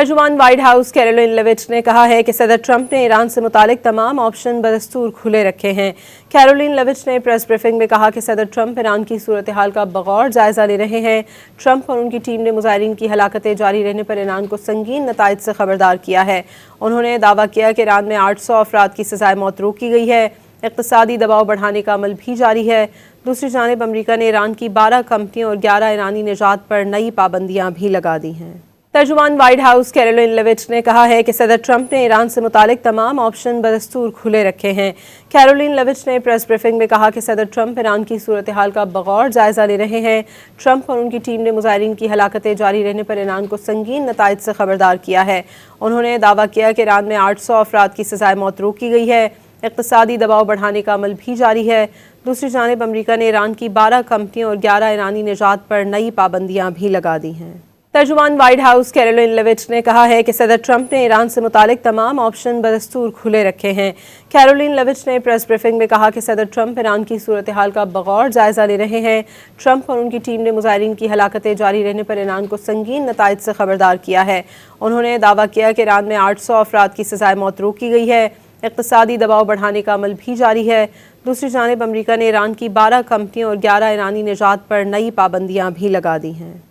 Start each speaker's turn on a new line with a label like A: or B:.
A: तर्जुमान white house Karoline Leavitt ने कहा है कि सदर ट्रंप ने ईरान से मुतालिक तमाम ऑप्शन बदस्तूर खुले रखे हैं। कैरोलिन लेविट ने प्रेस ब्रीफिंग में कहा कि सदर ट्रंप ईरान की सूरत हाल का बगौर जायजा ले रहे हैं। ट्रंप और उनकी टीम ने मुजाहिरीन की हलाकतें जारी रहने पर ईरान को संगीन नताइज से खबरदार किया है। उन्होंने दावा किया कि ईरान में 800 अफराद की सजाए मौत रोकी गई है। इक़्तिसादी दबाव बढ़ाने का अमल भी जारी है। दूसरी जानिब अमरीका ने ईरान की 12 कंपनियों और 11 ईरानी निजात पर नई पाबंदियां भी लगा दी हैं। तर्जुमान व्हाइट हाउस कैरोलिन लेविट ने कहा है कि सदर ट्रंप ने ईरान से मुतालिक तमाम ऑप्शन बदस्तूर खुले रखे हैं। कैरोलिन लेविट ने प्रेस ब्रीफिंग में कहा कि सदर ट्रंप ईरान की सूरत हाल का बगौर जायजा ले रहे हैं। ट्रंप और उनकी टीम ने मुजाहिरीन की हलाकतें जारी रहने पर ईरान को संगीन नताइज से खबरदार किया है। उन्होंने दावा किया कि ईरान में 800 अफराद की सजाए मौत रोकी गई है। इक़्तिसादी दबाव बढ़ाने का अमल भी जारी है। दूसरी जानिब अमरीका ने ईरान की 12 कंपनियों और 11 ईरानी निजात पर नई पाबंदियां भी लगा दी हैं। तर्जुमान व्हाइट हाउस कैरोलिन लेविट ने कहा है कि सदर ट्रंप ने ईरान से मुतालिक तमाम ऑप्शन बदस्तूर खुले रखे हैं। कैरोलिन लेविट ने प्रेस ब्रीफिंग में कहा कि सदर ट्रंप ईरान की सूरत हाल का बगौर जायजा ले रहे हैं। ट्रंप और उनकी टीम ने मुजाहिरीन की हलाकतें जारी रहने पर ईरान को संगीन नताइज से खबरदार किया है। उन्होंने दावा किया कि ईरान में 800 अफराद की सजाए मौत रोकी गई है। इक़्तिसादी दबाव बढ़ाने का अमल भी जारी है। दूसरी जानिब अमरीका ने ईरान की 12 कंपनियों और 11 ईरानी निजात पर नई पाबंदियां भी लगा दी हैं।